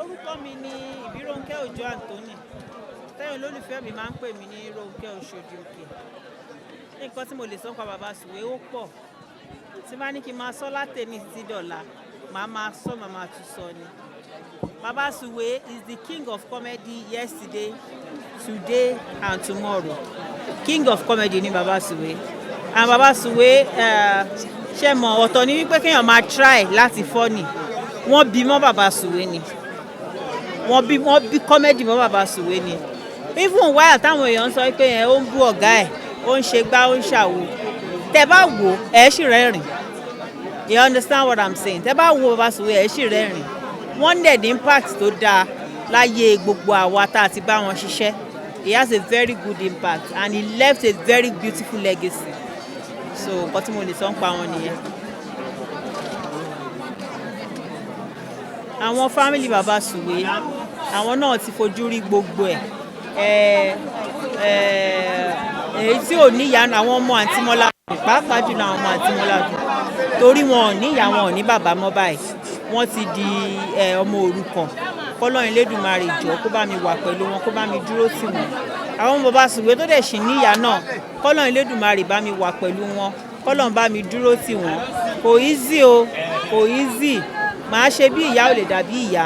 Orúkọ mi ni Ìbírónkẹ́ Òjó Anthony. Tẹ́yìn olólùfẹ́ mi máa ń pè mí ní Rónkẹ́ Oṣòdì Òkè. Nǹkan tí mo lè sọ nípa bàbá Sùwé ó pọ̀. Tí bá ní kí n máa sọ látẹ̀ní títí dọ̀la, màá máa tún sọ ni. Bàbá Sùwé is the king of comedy yesterday, today and tomorrow. King of comedy ni bàbá Sùwé. And bàbá Sùwé ṣe mọ̀ ọ̀tọ̀ ni wípé kéèyàn máa try láti funny. Wọ́n bí mọ́ bàbá Sùwé ni. Wọ́n bí comedy mọ́ bàbá Sùwé ni. Even while táwọn èèyàn sọ pé ó ń bú ọ̀gá ẹ̀, ó ń ṣe gbá, ó ń ṣàwo. Tẹ́ bá wò ẹ̀ sì rẹ́rìn. You understand what I'm saying? Tẹ́ bá wo bàbá Sùwé ẹ̀ sì rẹ́rìn. Wọ́n dẹ̀ ní impact tó dáa láyé gbogbo àwa tá a ti bá wọn ṣiṣẹ́. He has a very good impact and he left a very beautiful legacy. So nǹkan tí mo lè sọ ń pa wọn nìyẹn. Àwọn family bàbá Sùwé àwọn náà ti fojú rí gbogbo ẹ̀. Èyí tí ò níyà àwọn ọmọ àǹtí Mọ́lá pàápàá jùlọ àwọn ọmọ àǹtí Mọ́lá torí wọn ò níyà wọn ò ní bàbá mọ́ báyìí wọ́n ti di ọmọ òrukàn. K'Ọlọ́run Elédùmarè jọ̀ọ́ kó bá mi wà pẹ̀lú wọn kó bá mi dúró tì wọ́n. Àwọn bàbá Sùwé tó dẹ̀ ṣì níyà náà k'Ọlọ́run Elédùmarè bá mi wà pẹ̀lú wọn k'Ọlọ́run bá mi dúró tì wọ́n. Kò easy o, kò easy. Màá ṣe bí ìyá ò lè dàbí ìyá,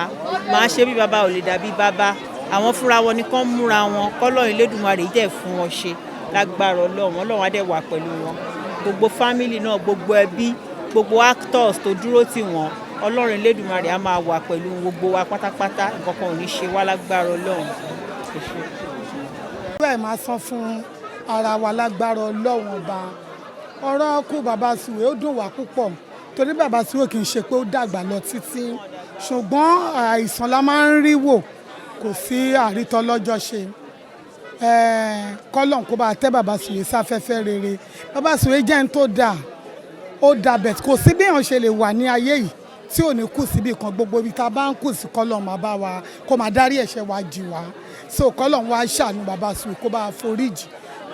màá ṣe bí bàbá ò lè dàbí bàbá. Àwọn fúnra wọn ni kán múra wọn k'Ọlọ́run Elédùmarè dẹ̀ fún wọn ṣe lágbára Ọlọ́run. Ọlọ́run á dẹ̀ wà pẹ̀lú wọn. Gbogbo family náà, gbogbo ẹbí, gbogbo actors tó dúró tì wọ́n, Ọlọ́run Elédùmarè á máa wà pẹ̀lú gbogbo wa pátápátá. Nǹkan kan ò ní ṣe wá lágbára Ọlọ́run. Bẹ́ẹ̀ máa san fún ara wa lágbára Ọlọ́run ọba. Ọ̀rọ̀ kú bàbá Sùwé ó dùn wá púpọ̀ torí bàbá Sùwé kì í ṣe pé ó dàgbà lọ títí ṣùgbọ́n àìsàn la máa ń rí wò kò sí àrítọ́ lọ́jọ́ ṣe. K'Ọlọ́run kó bá tẹ́ bàbá Sùwé sáfẹ́fẹ́ rere. Bàbá Sùwé jẹ́ ẹni tó dáa, ó dáa bẹ̀ kò sí bí èèyàn ṣe lè wà ní ayé yìí tí ò ní kù síbi kan gbogbo ibi tá a bá ń kù sí k'Ọlọ́run máa bá wa kó máa dárí ẹ̀ṣẹ̀ wa jì wá. So k'Ọlọ́run wá ṣàánú bàbá Sùwé kó bá foríjì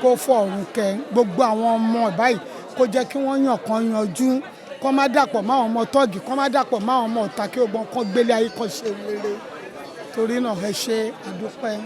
kó fọ̀run kẹ́ gbogbo àwọn ọmọ ẹ̀ báyìí kó jẹ́ kí wọ́n yàn kan yanjú kó má dàpọ̀ máwọn ọmọ tọ́ọ̀gì kó má dàpọ̀ máwọn ọmọ ọ̀tá kí gbogbo nǹkan gbélé ayé kan ṣe rere torí náà ẹ ṣé àdúpẹ́.